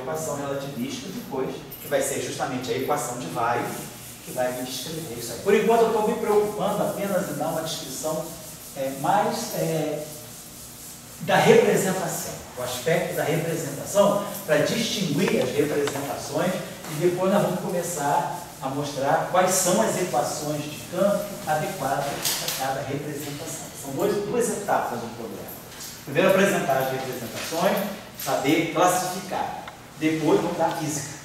equação relativística depois, que vai ser justamente a equação de Weyl, que vai me descrever isso aí. Por enquanto eu estou me preocupando apenas em dar uma descrição mais da representação, o aspecto da representação, para distinguir as representações, e depois nós vamos começar a mostrar quais são as equações de campo adequadas a cada representação. São duas etapas do problema. Primeiro, apresentar as representações, saber classificar. Depois, vamos dar a física.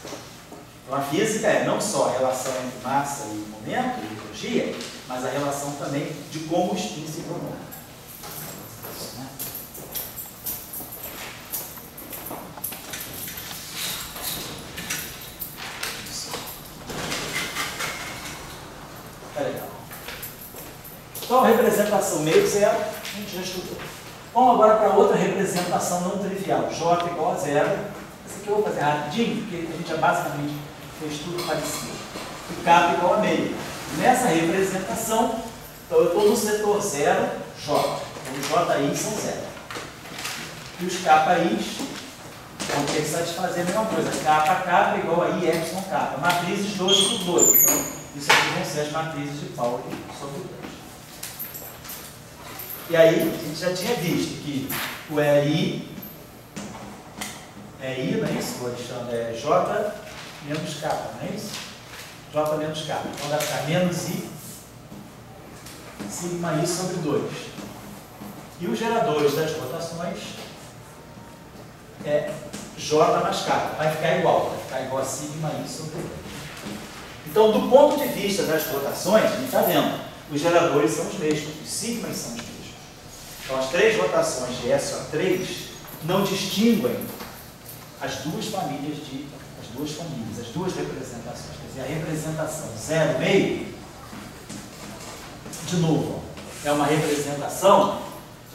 Então, a física é não só a relação entre massa e momento, e energia, mas a relação também de como o spin se promove. Tá legal. Então, a representação meio zero, a gente já estudou. Vamos agora para outra representação não trivial. J igual a zero. Essa aqui eu vou fazer rapidinho, porque a gente já basicamente fez tudo parecido. E K igual a meio. Nessa representação, então eu estou no setor zero, J. Então, os JI são zero. E os KIs vão ter que satisfazer a mesma coisa. K igual a I, epsilon K. Matrizes 2 por 2. Então, isso aqui vão ser as matrizes de Pauli sobre 2. E aí, a gente já tinha visto que o I, não é isso? É J menos K, não é isso? J menos K. Então vai ficar menos I, sigma I sobre 2. E os geradores das rotações é J mais K. Vai ficar igual a sigma I sobre 2. Então, do ponto de vista das rotações, a gente está vendo, os geradores são os mesmos, os sigmas são os mesmos. Então, as três rotações de SO3 não distinguem as duas famílias, as duas representações. Quer dizer, a representação 0,5, de novo, é uma representação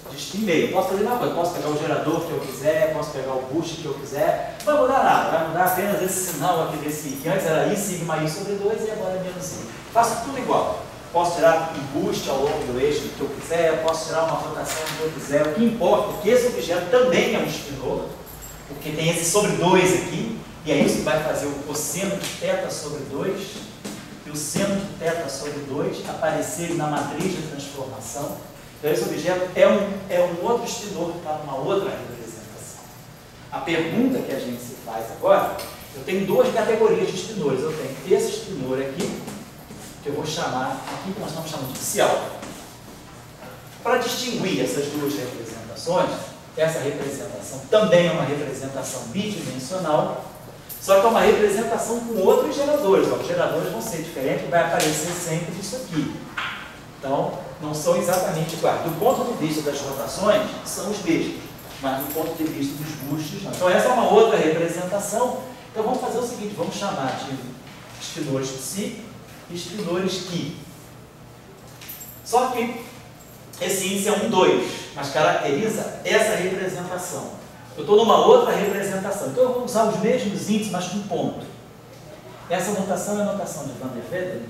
de spin meio. Posso fazer uma coisa, posso pegar o gerador que eu quiser, posso pegar o boost que eu quiser, não vai mudar nada, vai mudar apenas esse sinal aqui desse I, que antes era I sigma I sobre 2 e agora é menos I. Faço tudo igual. Posso tirar um boost ao longo do eixo que eu quiser, posso tirar uma rotação que eu quiser. O que importa é que esse objeto também é um spinor, porque tem esse sobre 2 aqui, e é isso que vai fazer o cosseno de θ sobre 2 e o seno de θ sobre 2 aparecerem na matriz de transformação. Então, esse objeto é um outro spinor que está numa outra representação. A pergunta que a gente se faz agora, eu tenho duas categorias de spinores. Eu tenho esse spinor aqui, que eu vou chamar, aqui que nós estamos chamando de psi alfa. Para distinguir essas duas representações, essa representação também é uma representação bidimensional, só que é uma representação com outros geradores. Os geradores vão ser diferentes, vai aparecer sempre isso aqui. Então, não são exatamente iguais. Do ponto de vista das rotações, são os mesmos, mas do ponto de vista dos boosts, não. Então, essa é uma outra representação. Então, vamos fazer o seguinte, vamos chamar de spinores psi e spinores chi. Só que esse índice é 1, 2, mas caracteriza essa representação. Eu estou numa outra representação. Então, eu vou usar os mesmos índices, mas com ponto. Essa notação é a notação de Van der Velde.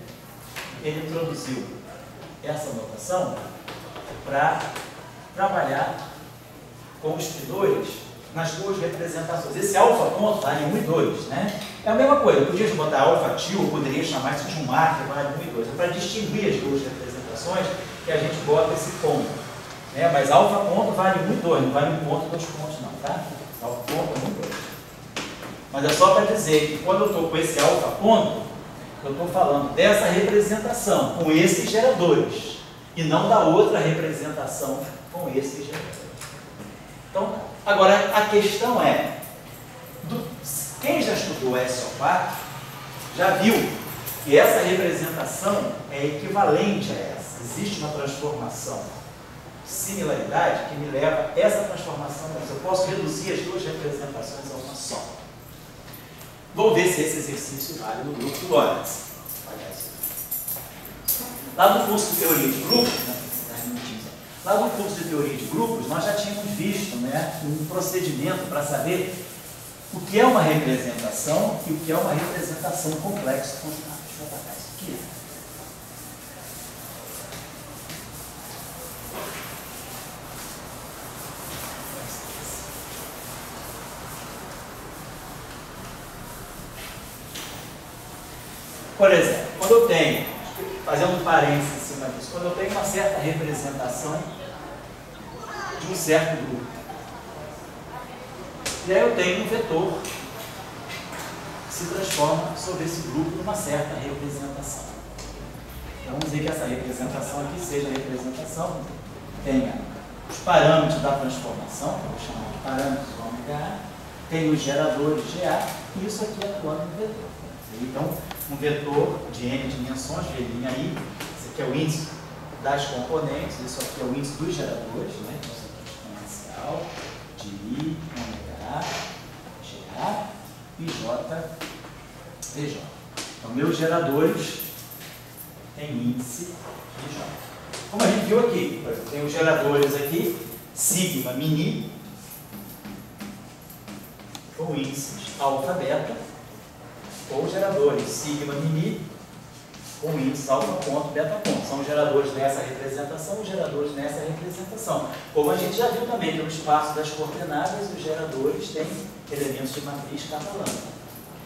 Ele introduziu essa notação para trabalhar com os spinores nas duas representações. Esse alfa ponto vale 1 e 2, né? É a mesma coisa, eu podia botar alfa tio, eu poderia chamar isso de um mar que vale 1 e 2. É para distinguir as duas representações que a gente bota esse ponto. Né? Mas alfa ponto vale 1 e 2, não vale 1 ponto, 2 pontos não, tá? Alfa ponto é 1 e 2. Mas é só para dizer que quando eu estou com esse alfa ponto, eu estou falando dessa representação com esses geradores e não da outra representação com esses geradores. Então, agora a questão é, quem já estudou SO4 já viu que essa representação é equivalente a essa. Existe uma transformação, similaridade, que me leva a essa transformação. Eu posso reduzir as duas representações a uma só. Vamos ver se esse exercício vale no grupo do Lorentz. Lá no curso de teoria de grupos, lá no curso de teoria de grupos, nós já tínhamos visto, né, um procedimento para saber o que é uma representação e o que é uma representação complexa. Deixa eu botar isso aqui. Por exemplo, quando eu tenho, fazendo um parênteses em cima disso, quando eu tenho uma certa representação de um certo grupo, e aí eu tenho um vetor que se transforma sobre esse grupo numa certa representação. Então vamos dizer que essa representação aqui seja a representação, tenha os parâmetros da transformação, que eu vou chamar de parâmetros ômega, tem os geradores GA, e isso aqui é atuando no vetor. Então, um vetor de n dimensões, veja aí, esse aqui é o índice das componentes, isso aqui é o índice dos geradores, né? Então, isso aqui é exponencial de I, ômega A, GA, e J, VJ. Então, meus geradores têm índice de J. Como a gente viu aqui, por exemplo, tem os geradores aqui, sigma, mini, com índices alfa, beta, ou geradores sigma, mini, com índices alfa ponto, beta ponto. São geradores nessa representação, os geradores nessa representação. Como a gente já viu também pelo espaço das coordenadas, os geradores têm elementos de matriz kappa lambda.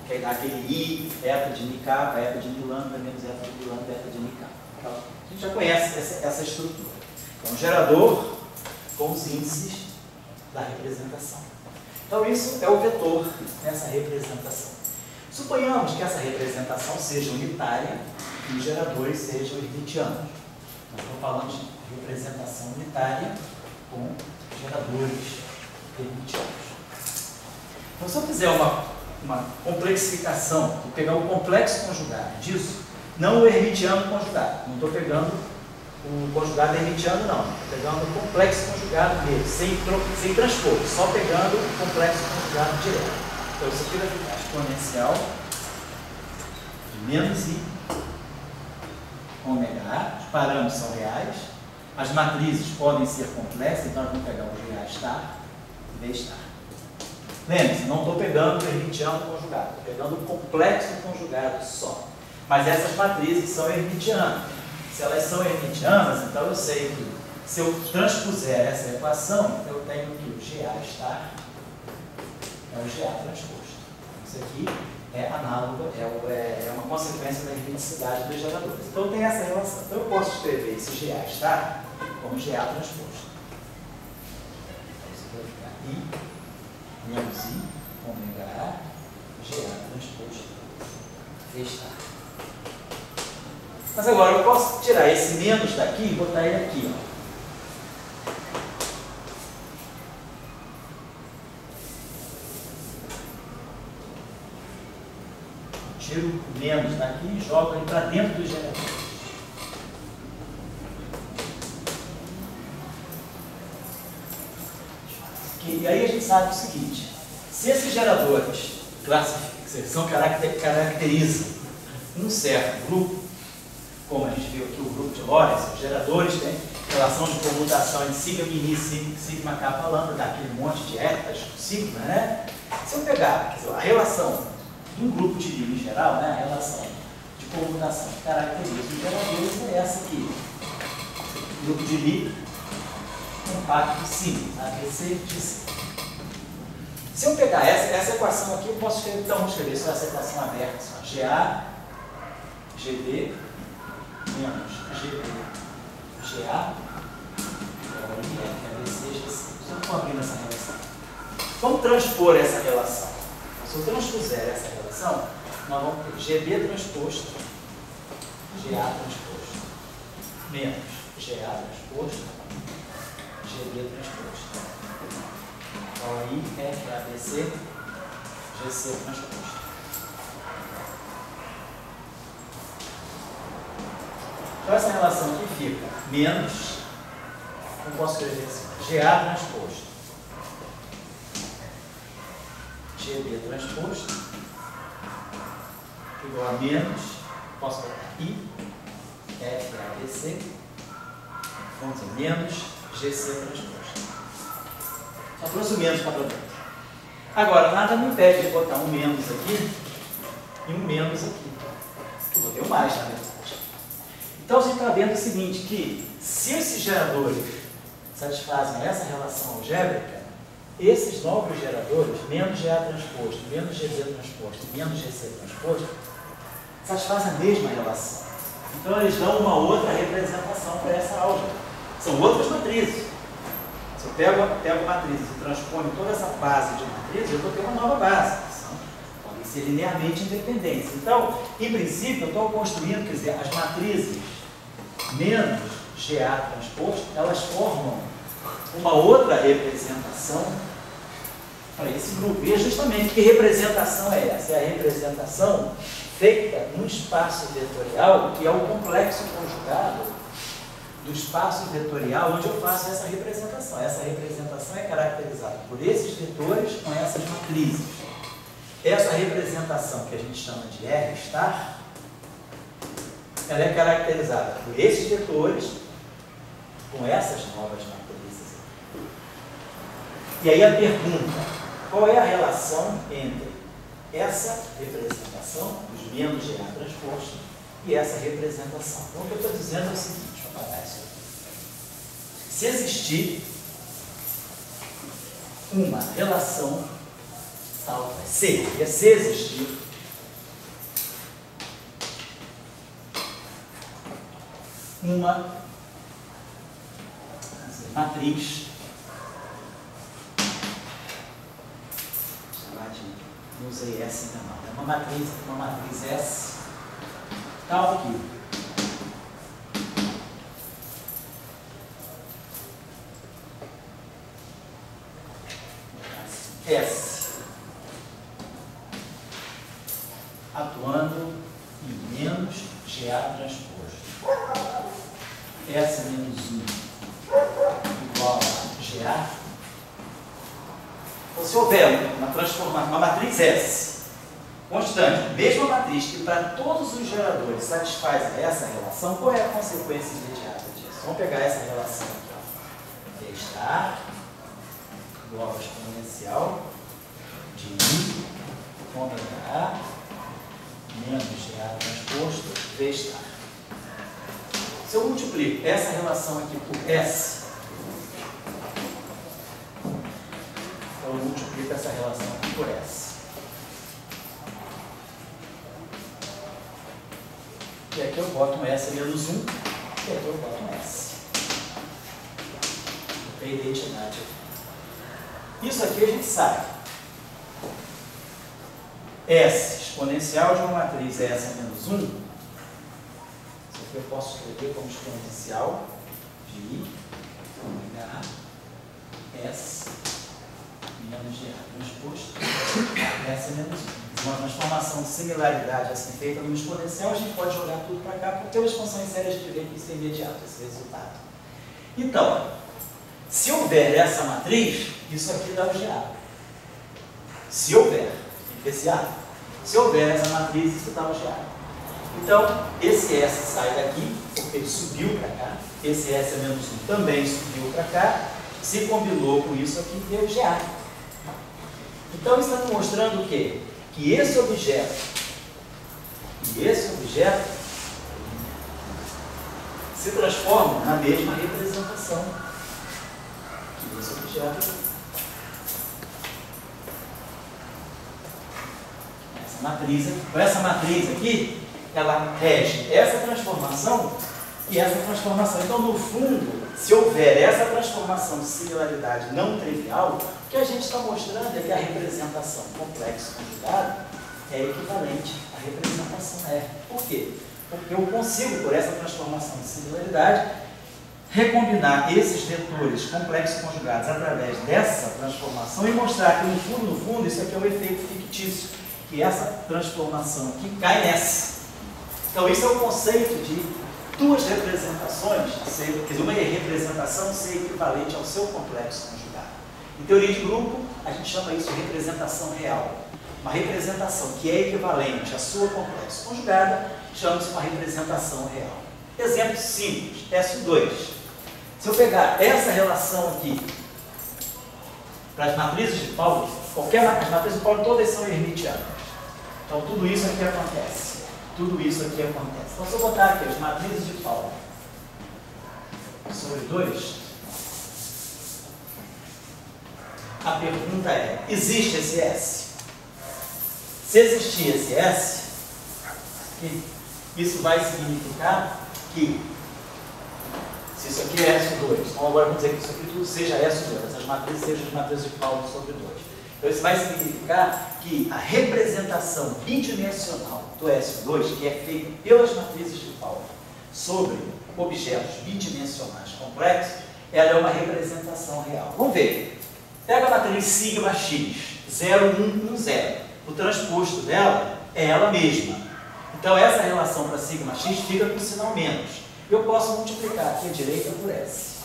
Que é aquele I, eta de mi kappa, eta de mi lambda, menos eta de mi lambda, eta de mi kappa. Então, a gente já conhece essa estrutura. Então, gerador com os índices da representação. Então, isso é o vetor nessa representação. Suponhamos que essa representação seja unitária e os geradores sejam hermitianos. Nós estamos falando de representação unitária com geradores hermitianos. Então, se eu fizer uma complexificação, vou pegar o complexo conjugado disso, não o hermitiano conjugado. Não estou pegando o conjugado hermitiano, não. Estou pegando o complexo conjugado dele, sem transpor, só pegando o complexo conjugado direto. Então, isso aqui vai ficar exponencial de menos I, ômega A. Os parâmetros são reais. As matrizes podem ser complexas, então nós vamos pegar o GA estar e B estar. Lembre-se, não estou pegando o hermitiano conjugado, estou pegando o complexo conjugado só. Mas essas matrizes são hermitianas. Se elas são hermitianas, então eu sei que se eu transpuser essa equação, eu tenho que o GA estar é o GA transposto. Isso aqui é análogo, é uma consequência da hermeticidade dos geradores. Então tem essa relação. Então eu posso escrever esse GA estar como GA transposto. Isso vai ficar I menos I, ômega A, GA transposto, estar. Mas agora eu posso tirar esse menos daqui e botar ele aqui, ó. Tiro o menos daqui e jogo ele para dentro do gerador. E aí a gente sabe o seguinte: se esses geradores caracterizam um certo grupo, como a gente viu aqui o grupo de Lorentz, os geradores têm relação de comutação entre sigma mini e sigma kappa lambda, dá aquele monte de etas, sigma, né? Se eu pegar a relação de um grupo de Lie em geral, né, a relação de comutação que caracteriza os geradores é essa aqui. O grupo de Lie compacto sigma, ABC de C. Se eu pegar essa equação aqui, eu posso escrever, então vamos escrever só essa equação aberta, só GA, GB, menos GB, GA, ABC, GC. Só estou abrindo essa relação. Vamos transpor essa relação. Se eu transpuser essa relação, nós vamos ter GB transposto, GA transposto, menos GA transposto, GB transposto. Então aí é ABC, GC transposto. Então essa relação aqui fica menos, não posso escrever assim, GA transposto, GB transposto, igual a menos, posso botar I, F, A, B, C, vamos dizer, menos GC transposto. Só trouxe o menos para dentro. Agora, nada me impede de botar um menos aqui e um menos aqui. Eu botei um mais, na verdade. Então, a gente está vendo o seguinte, que se esses geradores satisfazem essa relação algébrica, esses novos geradores, menos GA transposto, menos GZ transposto, menos GC transposto, satisfaz a mesma relação. Então eles dão uma outra representação para essa álgebra. São outras matrizes. Se eu pego matrizes e transformo toda essa base de matrizes, eu vou ter uma nova base. Podem ser linearmente independentes. Então, em princípio, eu estou construindo, quer dizer, as matrizes menos GA transposto, elas formam uma outra representação para esse grupo. E é justamente que representação é essa? É a representação feita num espaço vetorial, que é o complexo conjugado do espaço vetorial onde eu faço essa representação. Essa representação é caracterizada por esses vetores com essas matrizes. Essa representação que a gente chama de R star, ela é caracterizada por esses vetores com essas novas matrizes. E aí a pergunta, qual é a relação entre essa representação, os menos GA transposto, e essa representação? Então o que eu estou dizendo é o seguinte, deixa eu apagar isso aqui. Se existir uma relação tal, se existir uma matriz, não usei S ainda não, é uma matriz S tal que S atuando em menos GA transposto. S menos 1 igual a GA. Então, se houver uma matriz S constante, mesma matriz que para todos os geradores satisfaz essa relação, qual é a consequência imediata disso? Vamos pegar essa relação aqui, ó. V star igual a exponencial de 1 ômega A menos GA transposto V star. Se eu multiplico essa relação aqui por S, eu multiplico essa relação aqui por S. E aqui eu boto um S menos 1, e aqui eu boto um S. A identidade aqui. Isso aqui a gente sabe. S exponencial de uma matriz S menos 1, isso aqui eu posso escrever como exponencial de ômega A S menos GA transposto S menos 1. Uma transformação de similaridade assim feita no exponencial, a gente pode jogar tudo para cá, porque pelas funções sérias de ver que isso é imediato, esse resultado. Então, se houver essa matriz, isso aqui dá o GA. Se houver, esse A, se houver essa matriz, isso dá o GA. Então, esse S sai daqui, porque ele subiu para cá, esse S menos 1 também subiu para cá, se combinou com isso aqui, deu GA. Então, isso está mostrando o quê? Que esse objeto e esse objeto se transformam na mesma representação que esse objeto aqui. Essa matriz aqui, ela rege essa transformação e essa transformação. Então, no fundo, se houver essa transformação de similaridade não trivial, o que a gente está mostrando é que a representação complexo conjugado é equivalente à representação R. Por quê? Porque eu consigo, por essa transformação de similaridade, recombinar esses vetores complexos conjugados através dessa transformação e mostrar que, no fundo, isso aqui é um efeito fictício, que essa transformação aqui cai nessa. Então, isso é o conceito de duas representações, quer dizer, uma representação ser equivalente ao seu complexo conjugado. Em teoria de grupo, a gente chama isso de representação real. Uma representação que é equivalente à sua complexo conjugada, chama-se uma representação real. Exemplo simples, S2. Se eu pegar essa relação aqui, para as matrizes de Pauli, as matrizes de Pauli todas são hermitianas. Então, tudo isso aqui acontece. Tudo isso aqui acontece. Então, se eu botar aqui as matrizes de Pauli sobre 2, a pergunta é, existe esse S? Se existir esse S, aqui, isso vai significar que, se isso aqui é S2, então agora vamos dizer que isso aqui tudo seja S2, essas matrizes sejam as matrizes de Pauli sobre 2. Então isso vai significar que a representação bidimensional do S2, que é feita pelas matrizes de Pauli sobre objetos bidimensionais complexos, ela é uma representação real. Vamos ver. Pega a matriz sigma x, 0, 1, 1, 0. O transposto dela é ela mesma. Então essa relação para sigma x fica com o sinal menos. Eu posso multiplicar aqui a direita por S.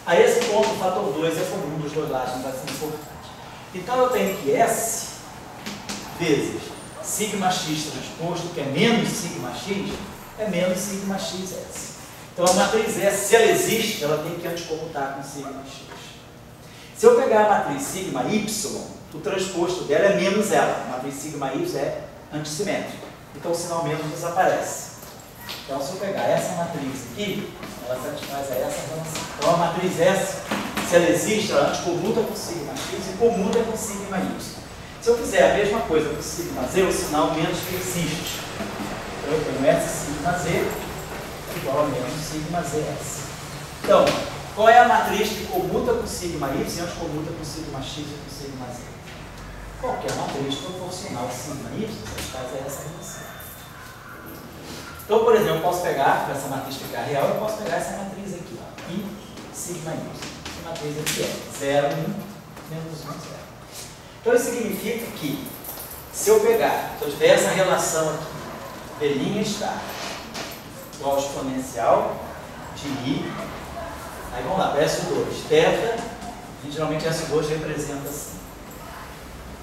A esse ponto, o fator 2 é comum dos dois lados, não vai ser importante. Então eu tenho que S vezes sigma x transposto, que é menos sigma x, é menos sigma xs. Então a matriz S, se ela existe, ela tem que anticomutar com sigma x. Se eu pegar a matriz sigma y, o transposto dela é menos ela. A matriz sigma y é antissimétrica. Então o sinal menos desaparece. Então se eu pegar essa matriz aqui, ela satisfaz a essa relação. Então a matriz S, se ela existe, ela anticomuta com sigma x e comuta com sigma y. Se eu fizer a mesma coisa com sigma z, o sinal menos persiste. Então eu tenho S sigma z igual a menos sigma zs. Então, qual é a matriz que comuta com sigma y e anticomuta com sigma x e com sigma z? Qualquer matriz proporcional sigma y satisfaz a essa relação. Então, por exemplo, eu posso pegar, para essa matriz ficar real, eu posso pegar essa matriz aqui, ó, I sigma y. Essa matriz aqui é 0, 1, menos 1, 0. Então, isso significa que, se eu pegar, se eu tiver essa relação aqui, V' estar igual ao exponencial de I, aí vamos lá, para S2, θ, e geralmente S2 representa assim,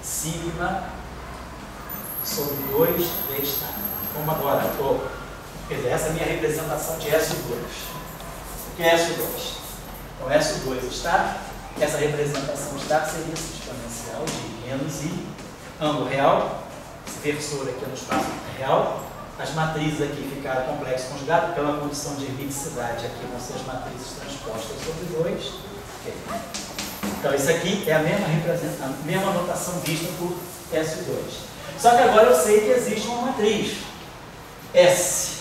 sigma sobre 2 V estar. Como agora, quer dizer, essa é a minha representação de S2. O que é S2? Então, S2 está, essa representação está, seria esse exponencial de menos I, ângulo real, esse versor aqui no espaço real. As matrizes aqui ficaram complexo conjugado, pela condição de ermiticidade, aqui vão ser as matrizes transpostas sobre 2. Okay. Então, isso aqui é a mesma notação vista por S2. Só que agora eu sei que existe uma matriz S,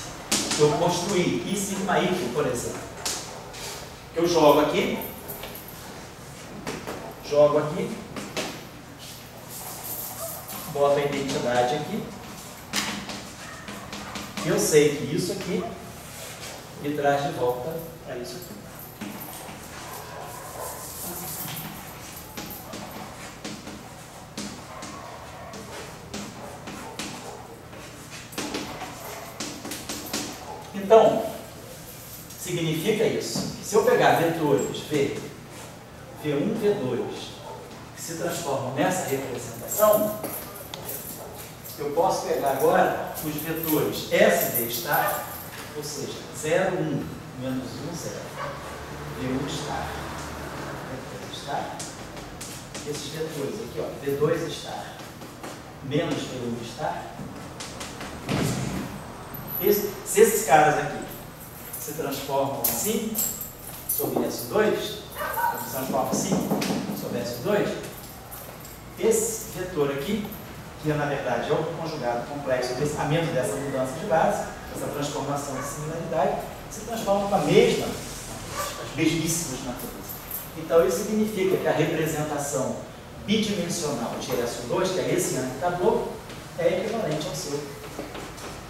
que eu construí, I sigma y, por exemplo. Eu jogo aqui, boto a identidade aqui, e eu sei que isso aqui me traz de volta para isso aqui. Então, significa isso, que se eu pegar vetores V, V1, V2, que se transformam nessa representação, eu posso pegar agora os vetores SD estar, ou seja, 0, 1, menos 1, 0, V1 estar, V2 estar, esses vetores aqui, ó, V2 estar, menos V1 estar. Se esses caras aqui se transformam assim, sobre S2, se transformam assim, sobre S2, esse vetor aqui, que na verdade é o conjugado complexo, a menos dessa mudança de base, essa transformação de similaridade, se transforma com a mesma, as mesmíssimas naturezas. Então isso significa que a representação bidimensional de S2, que é esse indicador, é equivalente ao seu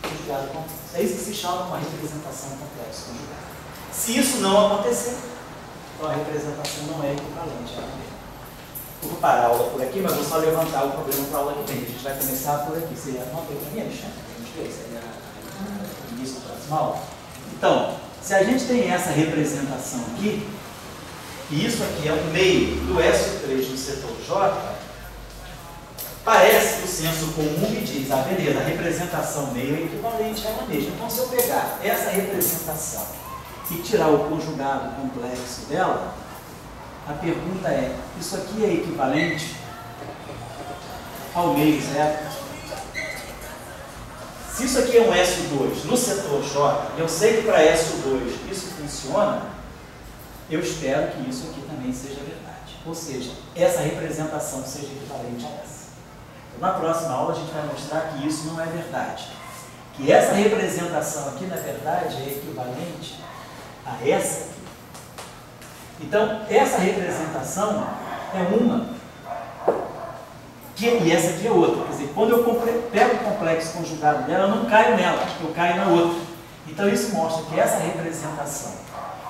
conjugado complexo. É isso que se chama uma representação complexa conjugada. Se isso não acontecer, então a representação não é equivalente a ela mesma. Eu vou parar a aula por aqui, mas vou só levantar o problema para a aula que vem. A gente vai começar por aqui. Seria uma coisa para mim, Alexandre? A gente vê, seria o início da próxima aula. Então, se a gente tem essa representação aqui, e isso aqui é o meio do S3 no setor J, parece que o senso comum me diz, beleza, a representação meio é equivalente a ela mesma. Então, se eu pegar essa representação e tirar o conjugado complexo dela, a pergunta é, isso aqui é equivalente ao meio zero? Se isso aqui é um S2 no setor J, e eu sei que para S2 isso funciona, eu espero que isso aqui também seja verdade. Ou seja, essa representação seja equivalente a essa. Na próxima aula a gente vai mostrar que isso não é verdade. que essa representação aqui, na verdade, é equivalente a essa aqui. Então, essa representação é uma, e essa aqui é outra. Quer dizer, quando eu pego o complexo conjugado dela, eu não caio nela, eu caio na outra. Então, isso mostra que essa representação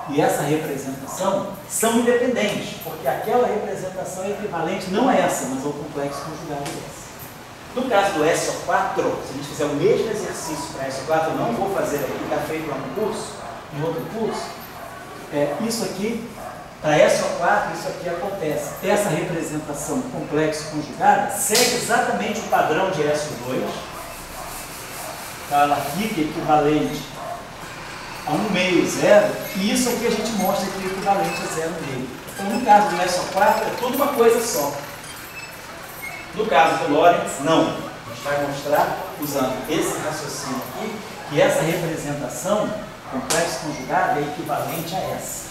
e essa representação são independentes, porque aquela representação é equivalente não a essa, mas ao complexo conjugado dessa. No caso do SO4, se a gente fizer o mesmo exercício para SO4, eu não vou fazer aqui, está feito lá no curso, em outro curso, isso aqui, para SO4, isso aqui acontece. Essa representação complexo conjugada segue exatamente o padrão de SO2, então ela fica equivalente a 1 meio zero, e isso aqui a gente mostra que é equivalente a 0 meio. Então, no caso do SO4, é tudo uma coisa só. No caso do Lorentz, não. A gente vai mostrar, usando esse raciocínio aqui, que essa representação complexo conjugada é equivalente a essa.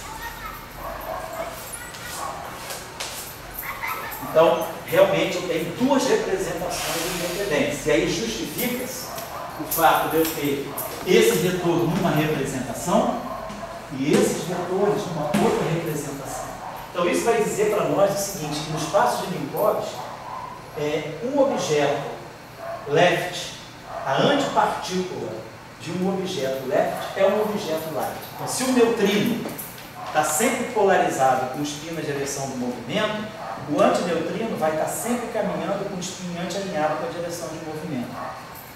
Então, realmente, eu tenho duas representações independentes. E aí justifica-se o fato de eu ter esse vetor numa representação e esses vetores numa outra representação. Então, isso vai dizer para nós o seguinte, que no espaço de Minkowski, um objeto left, a antipartícula de um objeto left é um objeto right. Então, se o neutrino está sempre polarizado com o spin na direção do movimento, o antineutrino vai estar sempre caminhando com o spin anti-alinhado com a direção de movimento.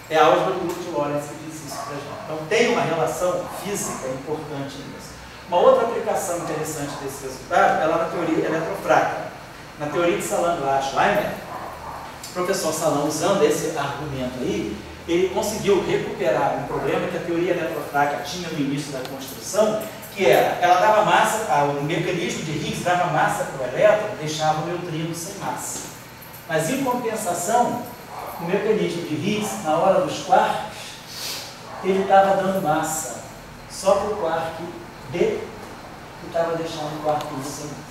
É a álgebra do grupo de Lorentz que diz isso para a gente. Então, tem uma relação física importante nisso. Uma outra aplicação interessante desse resultado é lá na teoria eletrofrágil. Na teoria de Salant-Schleimer, o professor Salant, usando esse argumento aí, ele conseguiu recuperar um problema que a teoria eletrofrágil tinha no início da construção, que era, ela dava massa, o mecanismo de Higgs dava massa para o elétron, deixava o neutrino sem massa. Mas, em compensação, o mecanismo de Higgs, na hora dos quarks, ele estava dando massa só para o quark D, que estava deixando o quark U sem massa.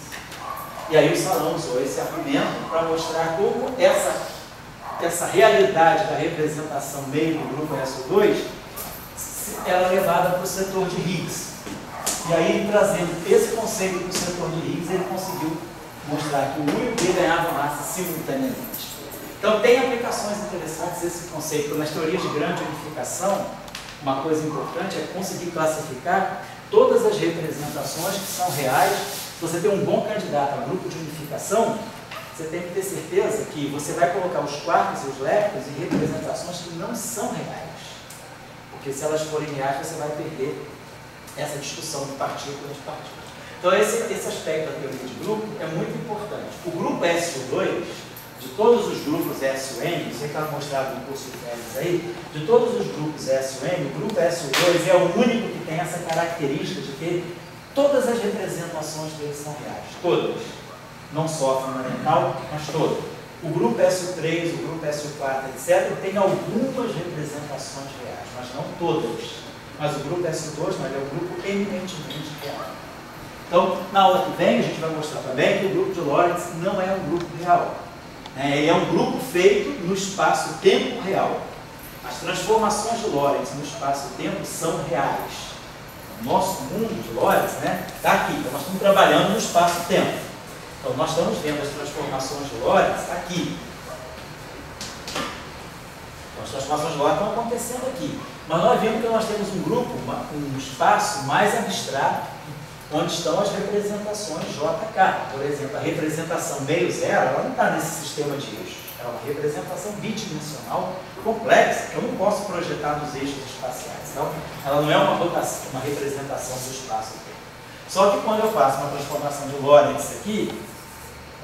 E aí o Salant usou esse argumento para mostrar como essa realidade da representação meio do grupo SO2 era levada para o setor de Higgs. E aí, trazendo esse conceito do setor de Higgs, ele conseguiu mostrar que o U e o B ganhavam massa simultaneamente. Então, tem aplicações interessantes esse conceito. Nas teorias de grande unificação, uma coisa importante é conseguir classificar todas as representações que são reais. Se você tem um bom candidato a grupo de unificação, você tem que ter certeza que você vai colocar os quarks e os leptos em representações que não são reais. Porque se elas forem reais, você vai perder essa discussão de partícula de partícula. Então, esse aspecto da teoria de grupo é muito importante. O grupo SO2, de todos os grupos SON, isso que ela mostrava no curso de férias aí, de todos os grupos SON, o grupo SO2 é o único que tem essa característica de ter todas as representações deles são reais. Todas. Não só a fundamental, mas todas. O grupo SO3, o grupo SO4, etc., tem algumas representações reais, mas não todas. Mas o grupo SO2 não, ele é um grupo eminentemente real. Então, na aula que vem, a gente vai mostrar também que o grupo de Lorentz não é um grupo real. Ele é um grupo feito no espaço-tempo real. As transformações de Lorentz no espaço-tempo são reais. O nosso mundo de Lorentz está aqui. Então, nós estamos trabalhando no espaço-tempo. Então, nós estamos vendo as transformações de Lorentz aqui. Então, as transformações de Lorentz estão acontecendo aqui. Mas nós vimos que nós temos um grupo, um espaço mais abstrato, onde estão as representações JK. Por exemplo, a representação meio zero, ela não está nesse sistema de eixos. É uma representação bidimensional complexa, que eu não posso projetar nos eixos espaciais. Então, ela não é uma representação do espaço-tempo. Só que quando eu faço uma transformação de Lorentz aqui,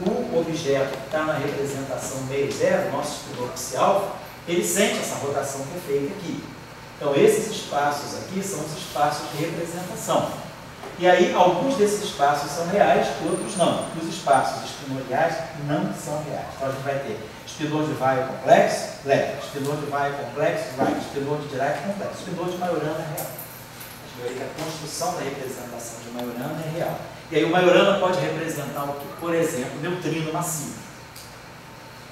o objeto que está na representação meio zero, nosso espelho alfa, ele sente essa rotação que é feita aqui. Então, esses espaços aqui são os espaços de representação. E aí, alguns desses espaços são reais, outros não. Os espaços espinoriais não são reais. Então, a gente vai ter espelor de Weyl complexo, leve. Espelor de Weyl complexo, right. Espelor de Dirac complexo. Espelor de Majorana é real. A gente vai ver que a construção da representação de Majorana é real. E aí, o Majorana pode representar, por exemplo, neutrino massivo.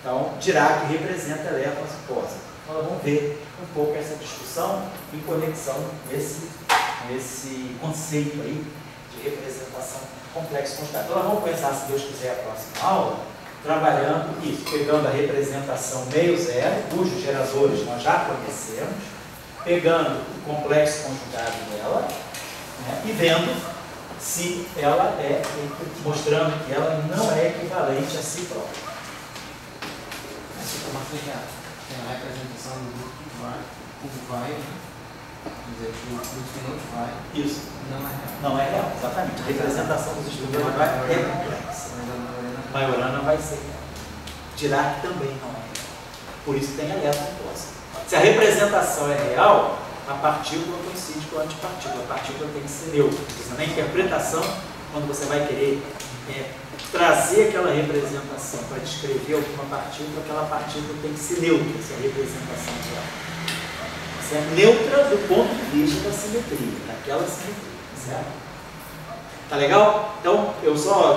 Então, Dirac representa elétrons e positons. Então, nós vamos ver ver um pouco essa discussão em conexão com esse conceito aí de representação complexo conjugado. Então, nós vamos começar, se Deus quiser, a próxima aula, trabalhando isso, pegando a representação meio-zero, cujos geradores nós já conhecemos, pegando o complexo conjugado dela, né, e vendo se ela mostrando que ela não é equivalente a si própria. Tem a representação do grupo que vai, o vai, dizer que o grupo que não vai, isso não é real. Não é real, exatamente. A representação dos estudos vai é complexa. Majorana vai ser real. Dirac também não é real. Por isso tem elétron oposta. Se a representação é real, a partícula coincide com a antipartícula. A partícula tem que ser neutra. Na interpretação, quando você vai querer trazer aquela representação para descrever alguma partícula, aquela partícula tem que ser neutra, se a representação é real. Você é neutra do ponto de vista da simetria, daquela simetria, certo? Tá legal? Então,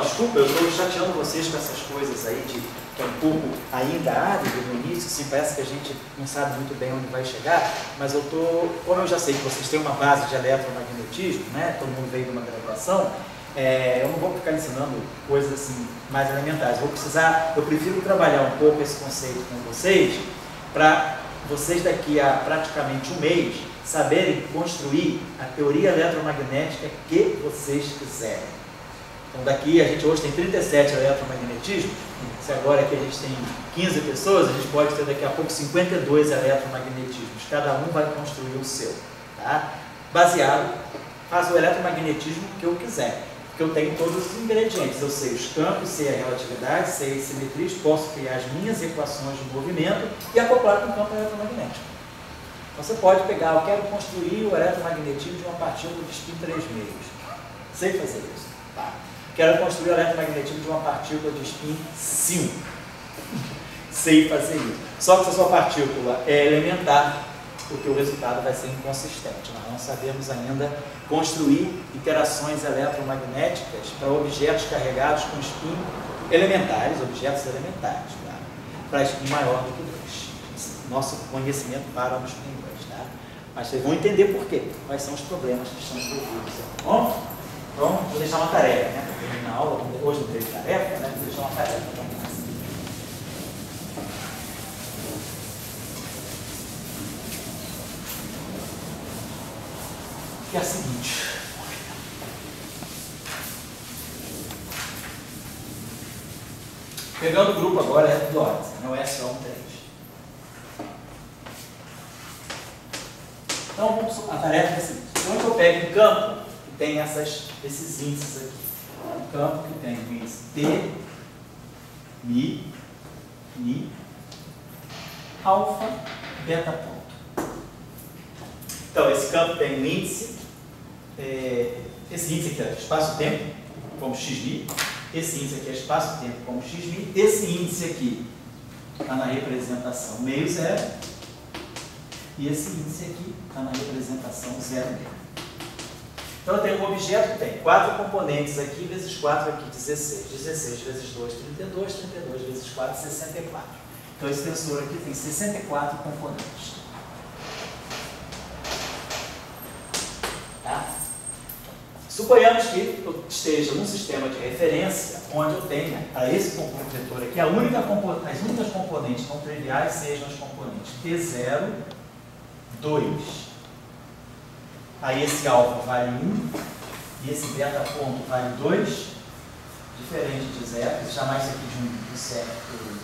desculpa, eu estou chateando vocês com essas coisas aí que é um pouco ainda árido no início, assim, parece que a gente não sabe muito bem onde vai chegar, mas como eu já sei que vocês têm uma base de eletromagnetismo, né? Todo mundo veio de uma graduação, eu não vou ficar ensinando coisas assim mais elementares. Eu prefiro trabalhar um pouco esse conceito com vocês, para vocês daqui a praticamente um mês saberem construir a teoria eletromagnética que vocês quiserem. Então daqui, a gente hoje tem 37 eletromagnetismos, se agora aqui a gente tem 15 pessoas, a gente pode ter daqui a pouco 52 eletromagnetismos, cada um vai construir o seu, tá? Baseado, faz o eletromagnetismo que eu quiser, porque eu tenho todos os ingredientes, eu sei os campos, sei a relatividade, sei as simetrias, posso criar as minhas equações de movimento e acoplar com o campo eletromagnético. Então você pode pegar, eu quero construir o eletromagnetismo de uma partícula de spin 3 meios, sei fazer isso, tá? Quero construir o eletromagnetismo de uma partícula de spin 5. Sei fazer isso. Só que se a sua partícula é elementar, porque o resultado vai ser inconsistente. Nós não sabemos ainda construir interações eletromagnéticas para objetos carregados com spin elementares, objetos elementares, tá? Para spin maior do que 2. Nosso conhecimento para no spin 2. Tá? Mas vocês vão entender por quê. Quais são os problemas que estão envolvidos. Tá bom? Então, vou deixar uma tarefa, né? Para terminar a aula, hoje não teve tarefa, né? Vou deixar uma tarefa para terminar. Que é a seguinte. Pegando o grupo agora é do Orton, né? O SO13. Então, a tarefa é a seguinte. Onde eu pego um campo que tem esses índices aqui. Um campo que tem o índice T, Mi, alfa, beta ponto. Então, esse campo tem um índice, esse índice aqui é espaço-tempo, como xmi, esse índice aqui é espaço-tempo como xmi, esse índice aqui está na representação meio zero, e esse índice aqui está na representação zero meio. Então, eu tenho um objeto que tem 4 componentes aqui, vezes 4 aqui, 16. 16 vezes 2, 32. 32 vezes 4, 64. Então, esse tensor aqui tem 64 componentes. Tá? Suponhamos que eu esteja num sistema de referência, onde eu tenha, para esse vetor aqui, as únicas componentes não triviais sejam as componentes T0, 2. Aí esse alfa vale 1 e esse beta ponto vale 2, diferente de 0. Vou chamar isso aqui de certo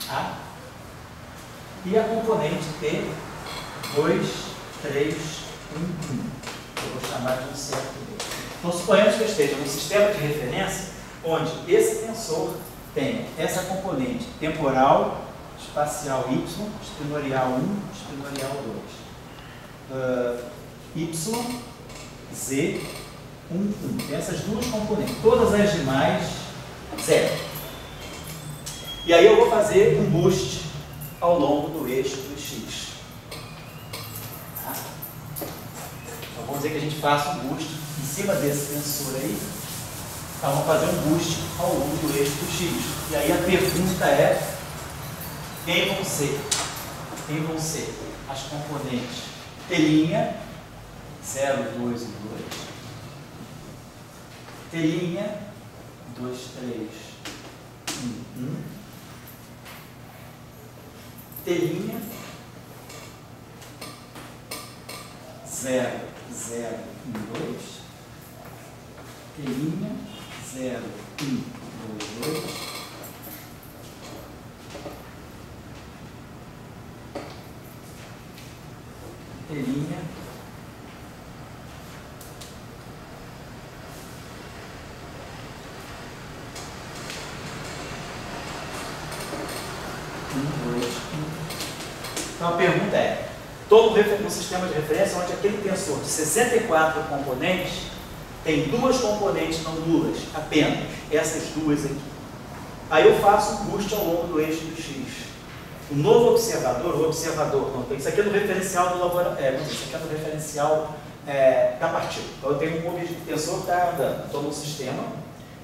A. E a componente T, 2, 3, 1, 1. Eu vou chamar de um certo B. Então, suponhamos que eu esteja num sistema de referência onde esse tensor tem essa componente temporal, espacial y, espinorial 1, espinorial 2. Y, Z, 1, 1. Tem essas duas componentes. Todas as demais, 0. E aí eu vou fazer um boost ao longo do eixo do X. Tá? Então vamos dizer que a gente faça um boost em cima desse tensor aí. Então vamos fazer um boost ao longo do eixo do X. E aí a pergunta é: Quem vão ser? As componentes T', 0, 2 e 2. T', 2, 3, 1, 1. T', 0, 0, 1, 2. T', 0, 1, 2, 2. T', 1, 2, 1. Então a pergunta é, no sistema de referência, onde aquele tensor de 64 componentes tem duas componentes não nulas, apenas, essas duas aqui. Aí eu faço um boost ao longo do eixo do X. O novo observador, isso aqui é no referencial do laboratório, isso aqui é no referencial da partícula. Então eu tenho um tensor que está andando, estou num sistema,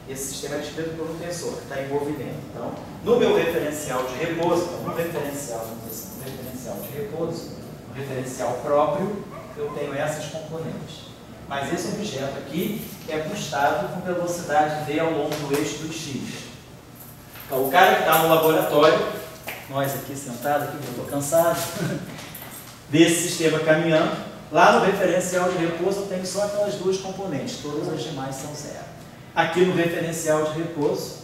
esse sistema é descrito por um tensor que está em movimento. Então, no meu referencial de repouso, no referencial de repouso, no referencial próprio, eu tenho essas componentes. Mas esse objeto aqui é boostado com velocidade v ao longo do eixo do X. Então, o cara que está no laboratório, nós aqui sentados, aqui, eu estou cansado, desse sistema caminhando, lá no referencial de repouso eu tenho só aquelas duas componentes, todas as demais são zero. Aqui no referencial de repouso,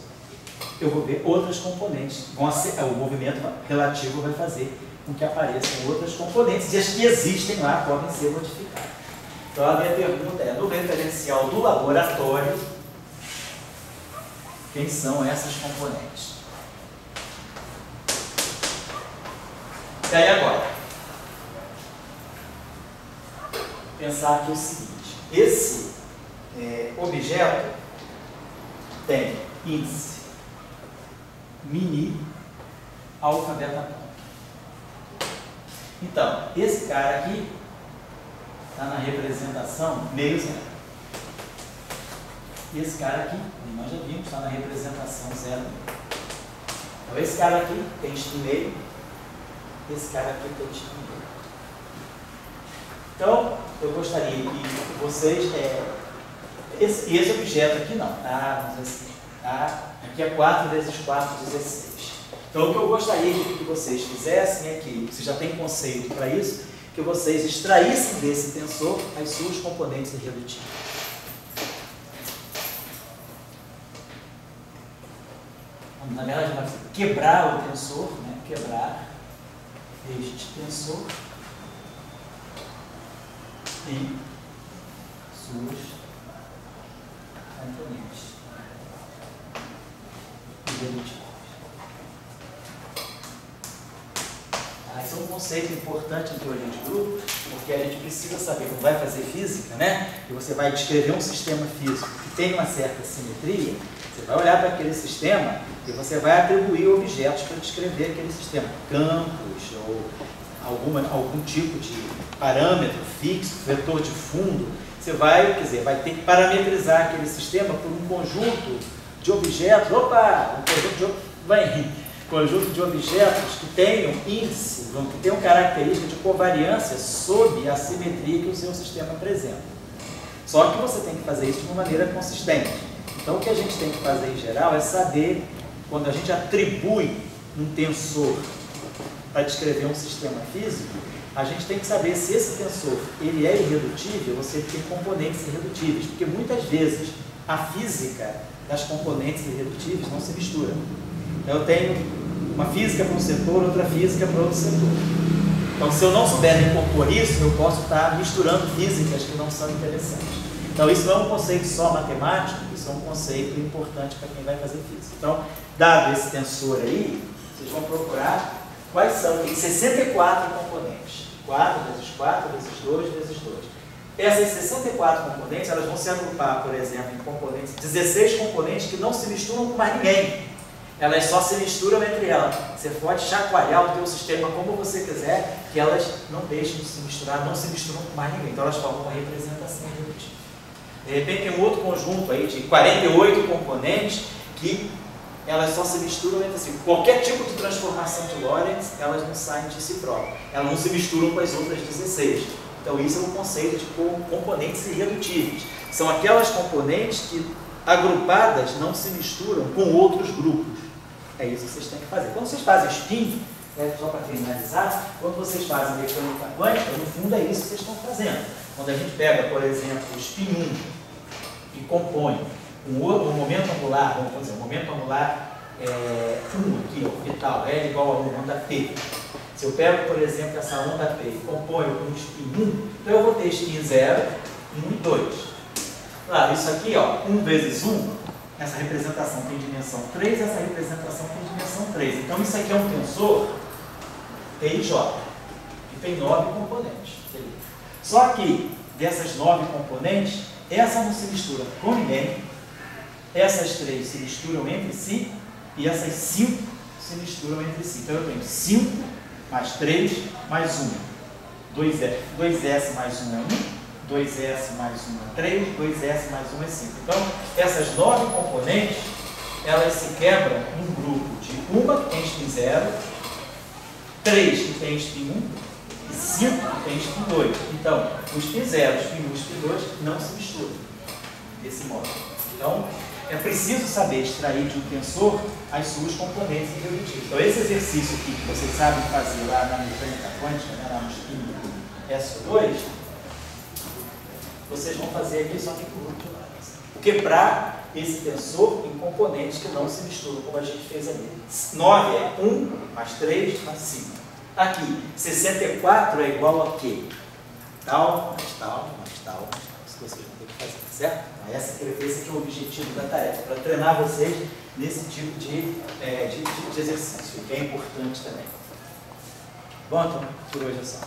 eu vou ver outras componentes, o movimento relativo vai fazer com que apareçam outras componentes, e as que existem lá podem ser modificadas. Então a minha pergunta é, no referencial do laboratório, quem são essas componentes? E aí agora, pensar aqui o seguinte, esse objeto tem índice mini, alfa, beta, ponto. Então, esse cara aqui está na representação meio zero. E esse cara aqui, nós já vimos, está na representação zero. Então, esse cara aqui tem x meio, esse cara aqui tem x meio. Então, eu gostaria que vocês... esse objeto aqui não, tá? Vamos dizer assim, tá? Aqui é 4 vezes 4, 16. Então, o que eu gostaria que vocês fizessem é que, vocês já têm conceito para isso, que vocês extraíssem desse tensor as suas componentes irredutíveis. Na verdade, vai quebrar o tensor, né? Quebrar este tensor e suas componentes irredutíveis. Esse é um conceito importante em teoria de grupo, porque a gente precisa saber, quando vai fazer física, né? E você vai descrever um sistema físico que tem uma certa simetria, você vai olhar para aquele sistema e você vai atribuir objetos para descrever aquele sistema, campos ou algum tipo de parâmetro fixo, vetor de fundo. Você vai ter que parametrizar aquele sistema por um conjunto de objetos, conjunto de objetos que tenham índice, que tenham característica de covariância sob a simetria que o seu sistema apresenta. Só que você tem que fazer isso de uma maneira consistente. Então, o que a gente tem que fazer em geral é saber, quando a gente atribui um tensor para descrever um sistema físico, a gente tem que saber se esse tensor ele é irredutível ou se ele tem componentes irredutíveis, porque muitas vezes a física das componentes irredutíveis não se mistura. Então, eu tenho uma física para um setor, outra física para outro setor. Então, se eu não souber decompor isso, eu posso estar misturando físicas que não são interessantes. Então, isso não é um conceito só matemático, isso é um conceito importante para quem vai fazer física. Então, dado esse tensor aí, vocês vão procurar quais são. Tem 64 componentes. 4 vezes 4 vezes 2 vezes 2. Essas 64 componentes, elas vão se agrupar, por exemplo, em componentes, 16 componentes que não se misturam com mais ninguém. Elas só se misturam entre elas. Você pode chacoalhar o teu sistema como você quiser, que elas não deixem de se misturar, não se misturam com mais ninguém. Então elas formam uma representação irredutível. De repente tem um outro conjunto aí de 48 componentes que elas só se misturam entre si. Qualquer tipo de transformação de Lorentz, elas não saem de si próprias. Elas não se misturam com as outras 16. Então, isso é um conceito de componentes irredutíveis. São aquelas componentes que, agrupadas, não se misturam com outros grupos. É isso que vocês têm que fazer. Quando vocês fazem spin, só para finalizar, quando vocês fazem mecânica quântica, no fundo é isso que vocês estão fazendo. Quando a gente pega, por exemplo, o spin 1 e compõe um momento angular, vamos dizer, um momento angular 1 aqui, orbital, L igual a 1, onda P. Se eu pego, por exemplo, essa onda P e componho com um spin 1, então eu vou ter spin 0, 1 e 2. Claro, isso aqui, ó, 1 vezes 1, essa representação tem dimensão 3, essa representação tem dimensão 3. Então isso aqui é um tensor TIJ, que tem 9 componentes. Só que dessas 9 componentes, essa não se mistura com ninguém, essas 3 se misturam entre si e essas 5 se misturam entre si. Então eu tenho 5 mais 3 mais 1. 2S mais 1 é 1, 2S mais 1 é 3, 2S mais 1 é 5. Então, essas 9 componentes, elas se quebram num grupo de uma que tem spin 0, 3 que tem spin 1 e 5 que tem spin 2. Então, o spin 0, o spin 1 e o spin 2 não se misturam desse modo. Então, é preciso saber extrair de um tensor as suas componentes irredutíveis. Então, esse exercício aqui que vocês sabem fazer lá na mecânica quântica, né, lá no spin S2, vocês vão fazer aqui só que por último. Quebrar esse tensor em componentes que não se misturam, como a gente fez ali. 9 é 1 mais 3 mais 5. Aqui, 64 é igual a quê? Tal, mais tal, mais tal, mais tal. Isso que vocês vão ter que fazer, certo? Então, esse aqui é o objetivo da tarefa, para treinar vocês nesse tipo de exercício, que é importante também. Bom, então, por hoje é só.